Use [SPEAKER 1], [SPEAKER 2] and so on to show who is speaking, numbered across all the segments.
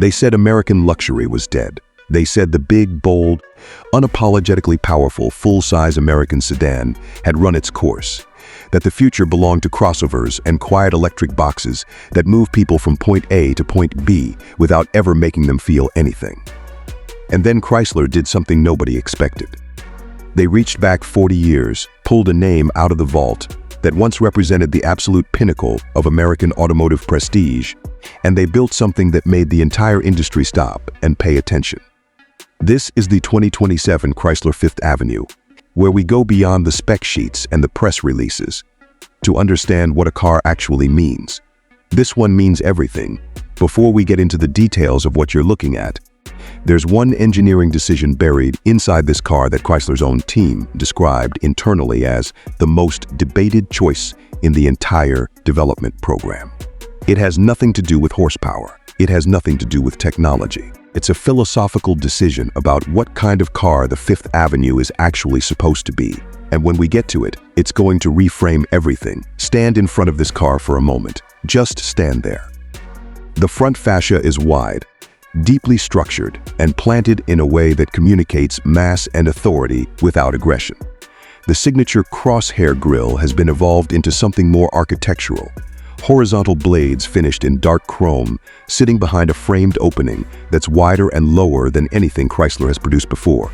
[SPEAKER 1] They said American luxury was dead. They said the big, bold, unapologetically powerful, full-size American sedan had run its course, that the future belonged to crossovers and quiet electric boxes that move people from point A to point B without ever making them feel anything. And then Chrysler did something nobody expected. They reached back 40 years, pulled a name out of the vault that once represented the absolute pinnacle of American automotive prestige, and they built something that made the entire industry stop and pay attention. This is the 2027 Chrysler Fifth Avenue, where we go beyond the spec sheets and the press releases to understand what a car actually means. This one means everything. Before we get into the details of what you're looking at, there's one engineering decision buried inside this car that Chrysler's own team described internally as the most debated choice in the entire development program. It has nothing to do with horsepower. It has nothing to do with technology. It's a philosophical decision about what kind of car the Fifth Avenue is actually supposed to be. And when we get to it, it's going to reframe everything. Stand in front of this car for a moment. Just stand there. The front fascia is wide, deeply structured, and planted in a way that communicates mass and authority without aggression. The signature crosshair grille has been evolved into something more architectural. Horizontal blades finished in dark chrome, sitting behind a framed opening that's wider and lower than anything Chrysler has produced before.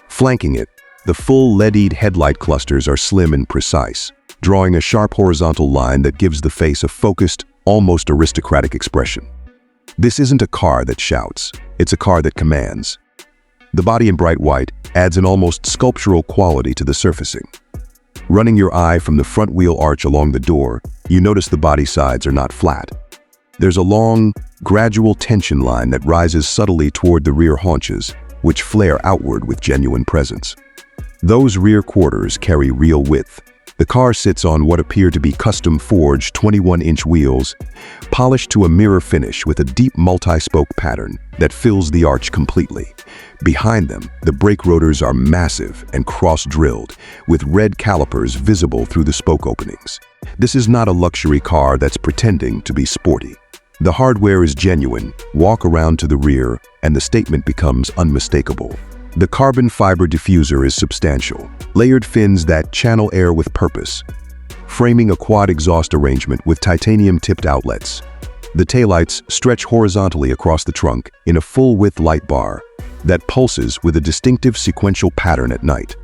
[SPEAKER 1] Flanking it, the full LED headlight clusters are slim and precise, drawing a sharp horizontal line that gives the face a focused, almost aristocratic expression. This isn't a car that shouts, it's a car that commands. The body in bright white adds an almost sculptural quality to the surfacing. Running your eye from the front wheel arch along the door, you notice the body sides are not flat. There's a long, gradual tension line that rises subtly toward the rear haunches, which flare outward with genuine presence. Those rear quarters carry real width. The car sits on what appear to be custom-forged 21-inch wheels, polished to a mirror finish with a deep multi-spoke pattern that fills the arch completely. Behind them, the brake rotors are massive and cross-drilled, with red calipers visible through the spoke openings. This is not a luxury car that's pretending to be sporty. The hardware is genuine. Walk around to the rear, and the statement becomes unmistakable. The carbon fiber diffuser is substantial, layered fins that channel air with purpose, framing a quad exhaust arrangement with titanium-tipped outlets. The taillights stretch horizontally across the trunk in a full-width light bar that pulses with a distinctive sequential pattern at night.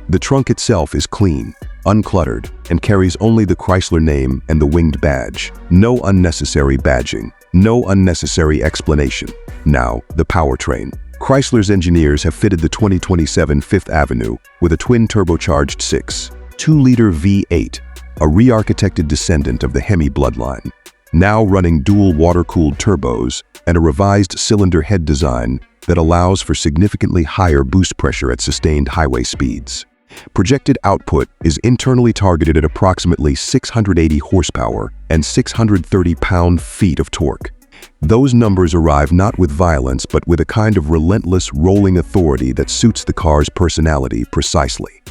[SPEAKER 1] The trunk itself is clean, uncluttered, and carries only the Chrysler name and the winged badge. No unnecessary badging, no unnecessary explanation. Now, the powertrain. Chrysler's engineers have fitted the 2027 Fifth Avenue with a twin-turbocharged 6.2-liter V8, a re-architected descendant of the Hemi bloodline, now running dual water-cooled turbos and a revised cylinder head design that allows for significantly higher boost pressure at sustained highway speeds. Projected output is internally targeted at approximately 680 horsepower and 630 pound-feet of torque. Those numbers arrive not with violence, but with a kind of relentless rolling authority that suits the car's personality precisely.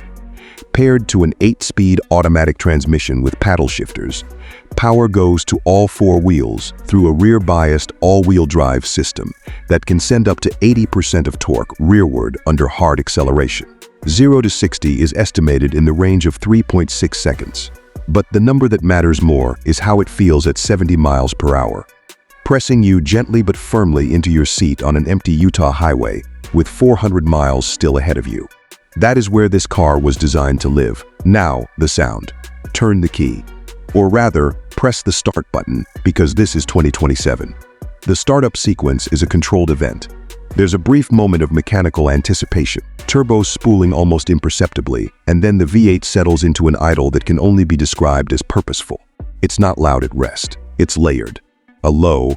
[SPEAKER 1] Paired to an 8-speed automatic transmission with paddle shifters, power goes to all four wheels through a rear-biased all-wheel drive system that can send up to 80% of torque rearward under hard acceleration. 0 to 60 is estimated in the range of 3.6 seconds. But the number that matters more is how it feels at 70 miles per hour. Pressing you gently but firmly into your seat on an empty Utah highway with 400 miles still ahead of you. That is where this car was designed to live. Now, the sound. Turn the key. Or rather, press the start button, because this is 2027. The startup sequence is a controlled event. There's a brief moment of mechanical anticipation, turbos spooling almost imperceptibly, and then the V8 settles into an idle that can only be described as purposeful. It's not loud at rest. It's layered. A low,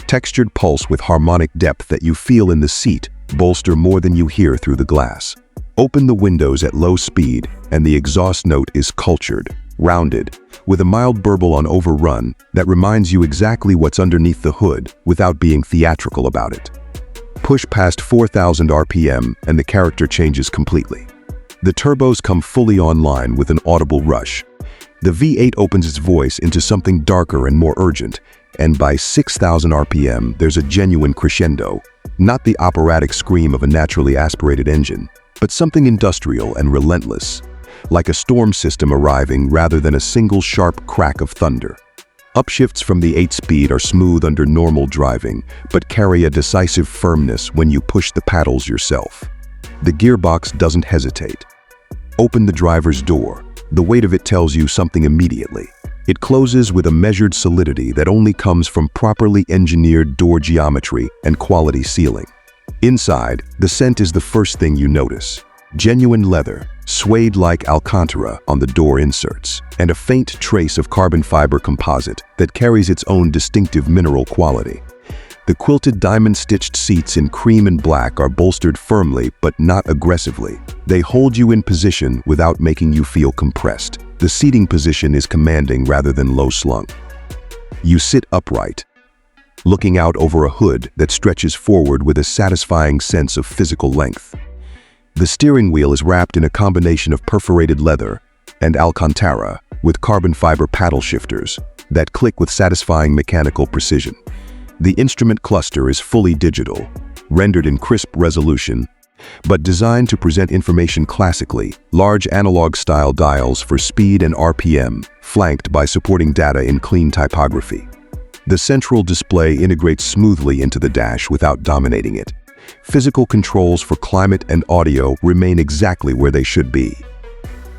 [SPEAKER 1] textured pulse with harmonic depth that you feel in the seat bolster more than you hear through the glass. Open the windows at low speed, and the exhaust note is cultured, rounded, with a mild burble on overrun that reminds you exactly what's underneath the hood without being theatrical about it. Push past 4,000 RPM and the character changes completely. The turbos come fully online with an audible rush, The V8 opens its voice into something darker and more urgent, and by 6,000 RPM, there's a genuine crescendo. Not the operatic scream of a naturally aspirated engine, but something industrial and relentless, like a storm system arriving rather than a single sharp crack of thunder. Upshifts from the 8-speed are smooth under normal driving, but carry a decisive firmness when you push the paddles yourself. The gearbox doesn't hesitate. Open the driver's door. The weight of it tells you something immediately. It closes with a measured solidity that only comes from properly engineered door geometry and quality sealing. Inside, the scent is the first thing you notice. Genuine leather, suede like Alcantara on the door inserts, and a faint trace of carbon fiber composite that carries its own distinctive mineral quality. The quilted diamond-stitched seats in cream and black are bolstered firmly but not aggressively. They hold you in position without making you feel compressed. The seating position is commanding rather than low-slung. You sit upright, looking out over a hood that stretches forward with a satisfying sense of physical length. The steering wheel is wrapped in a combination of perforated leather and Alcantara with carbon fiber paddle shifters that click with satisfying mechanical precision. The instrument cluster is fully digital, rendered in crisp resolution, but designed to present information classically. Large analog-style dials for speed and RPM, flanked by supporting data in clean typography. The central display integrates smoothly into the dash without dominating it. Physical controls for climate and audio remain exactly where they should be.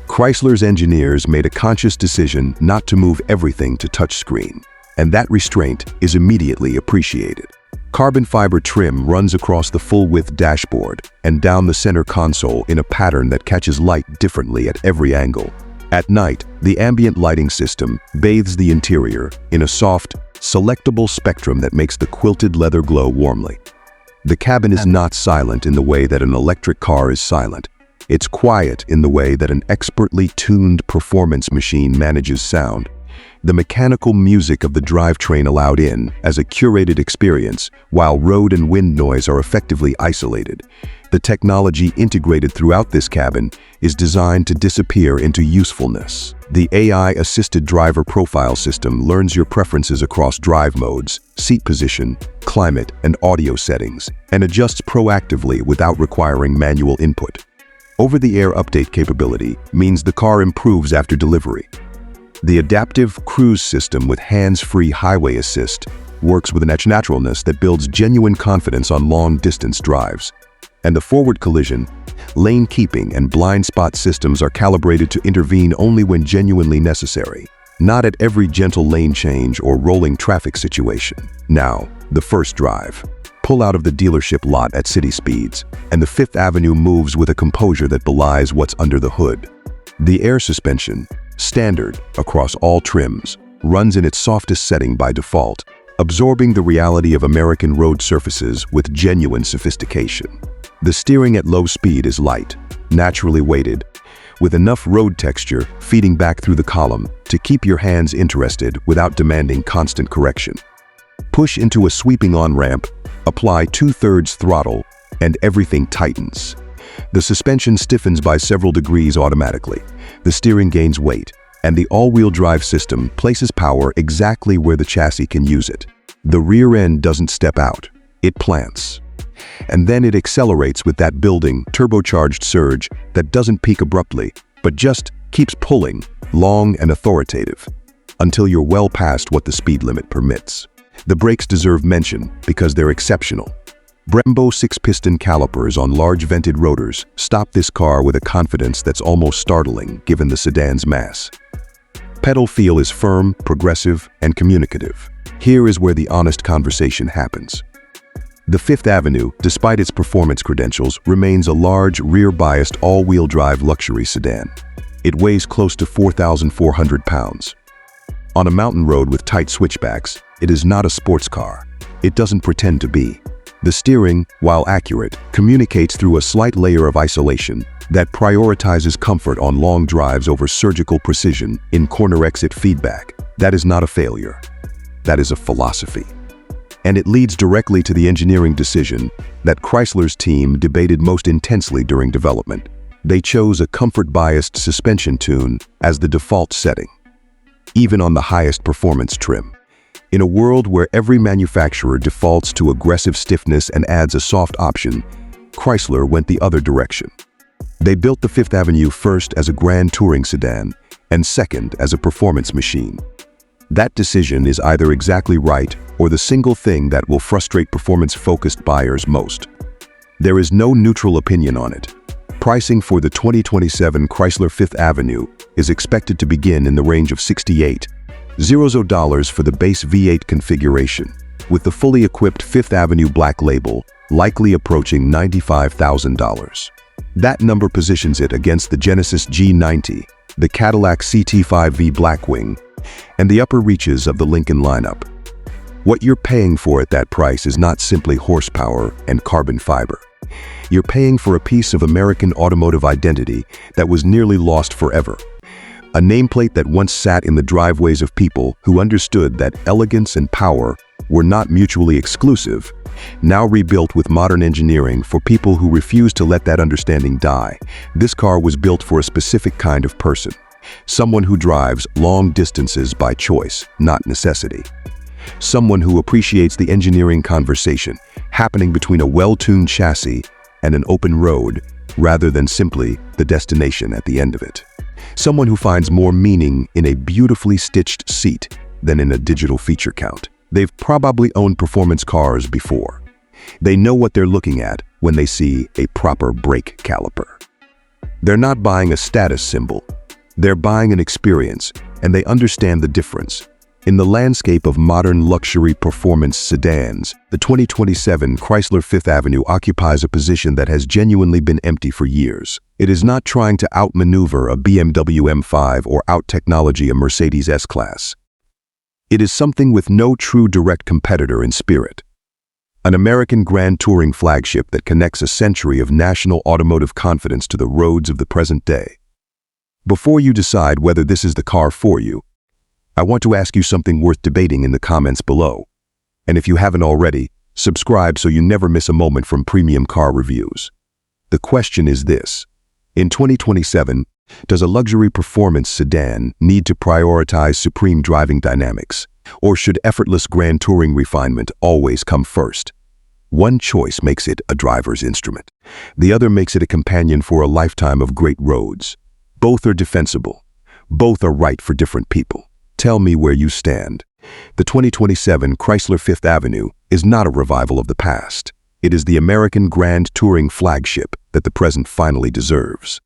[SPEAKER 1] Chrysler's engineers made a conscious decision not to move everything to touchscreen, and that restraint is immediately appreciated. Carbon fiber trim runs across the full-width dashboard and down the center console in a pattern that catches light differently at every angle. At night, the ambient lighting system bathes the interior in a soft, selectable spectrum that makes the quilted leather glow warmly. The cabin is not silent in the way that an electric car is silent. It's quiet in the way that an expertly tuned performance machine manages sound. The mechanical music of the drivetrain allowed in as a curated experience, while road and wind noise are effectively isolated. The technology integrated throughout this cabin is designed to disappear into usefulness. The AI-assisted driver profile system learns your preferences across drive modes, seat position, climate, and audio settings, and adjusts proactively without requiring manual input. Over-the-air update capability means the car improves after delivery. The adaptive cruise system with hands-free highway assist works with a naturalness that builds genuine confidence on long-distance drives. And the forward collision, lane keeping, and blind spot systems are calibrated to intervene only when genuinely necessary, not at every gentle lane change or rolling traffic situation. Now, the first drive. Pull out of the dealership lot at city speeds, and the Fifth Avenue moves with a composure that belies what's under the hood. The air suspension, standard across all trims, runs in its softest setting by default, absorbing the reality of American road surfaces with genuine sophistication. The steering at low speed is light, naturally weighted, with enough road texture feeding back through the column to keep your hands interested without demanding constant correction. Push into a sweeping on-ramp, apply 2/3 throttle, and everything tightens. The suspension stiffens by several degrees automatically. The steering gains weight, and the all-wheel drive system places power exactly where the chassis can use it. The rear end doesn't step out, it plants. And then it accelerates with that building, turbocharged surge that doesn't peak abruptly, but just keeps pulling, long and authoritative, until you're well past what the speed limit permits. The brakes deserve mention because they're exceptional. Brembo 6-piston calipers on large vented rotors stop this car with a confidence that's almost startling given the sedan's mass. Pedal feel is firm, progressive, and communicative. Here is where the honest conversation happens. The Fifth Avenue, despite its performance credentials, remains a large, rear-biased, all-wheel drive luxury sedan. It weighs close to 4,400 pounds. On a mountain road with tight switchbacks, it is not a sports car. It doesn't pretend to be. The steering, while accurate, communicates through a slight layer of isolation that prioritizes comfort on long drives over surgical precision in corner exit feedback. That is not a failure. That is a philosophy. And it leads directly to the engineering decision that Chrysler's team debated most intensely during development. They chose a comfort-biased suspension tune as the default setting. even on the highest performance trim. In a world where every manufacturer defaults to aggressive stiffness and adds a soft option, Chrysler went the other direction. They built the Fifth Avenue first as a grand touring sedan and second as a performance machine. That decision is either exactly right or the single thing that will frustrate performance-focused buyers most. There is no neutral opinion on it. Pricing for the 2027 Chrysler Fifth Avenue is expected to begin in the range of $68,000 for the base V8 configuration, with the fully equipped Fifth Avenue Black Label likely approaching $95,000. That number positions it against the Genesis G90, the Cadillac CT5V Blackwing, and the upper reaches of the Lincoln lineup. What you're paying for at that price is not simply horsepower and carbon fiber. You're paying for a piece of American automotive identity that was nearly lost forever. A nameplate that once sat in the driveways of people who understood that elegance and power were not mutually exclusive, now rebuilt with modern engineering for people who refuse to let that understanding die. This car was built for a specific kind of person, someone who drives long distances by choice, not necessity. Someone who appreciates the engineering conversation happening between a well-tuned chassis and an open road, rather than simply the destination at the end of it. Someone who finds more meaning in a beautifully stitched seat than in a digital feature count. They've probably owned performance cars before. They know what they're looking at when they see a proper brake caliper. They're not buying a status symbol. They're buying an experience, and they understand the difference. In the landscape of modern luxury performance sedans, the 2027 Chrysler Fifth Avenue occupies a position that has genuinely been empty for years. It is not trying to outmaneuver a BMW M5 or out-technology a Mercedes S-Class. It is something with no true direct competitor in spirit. An American grand touring flagship that connects a century of national automotive confidence to the roads of the present day. Before you decide whether this is the car for you, I want to ask you something worth debating in the comments below. And if you haven't already, subscribe so you never miss a moment from premium car reviews. The question is this: in 2027, does a luxury performance sedan need to prioritize supreme driving dynamics, or should effortless grand touring refinement always come first? One choice makes it a driver's instrument. The other makes it a companion for a lifetime of great roads. Both are defensible. Both are right for different people. Tell me where you stand. The 2027 Chrysler Fifth Avenue is not a revival of the past. It is the American grand touring flagship that the present finally deserves.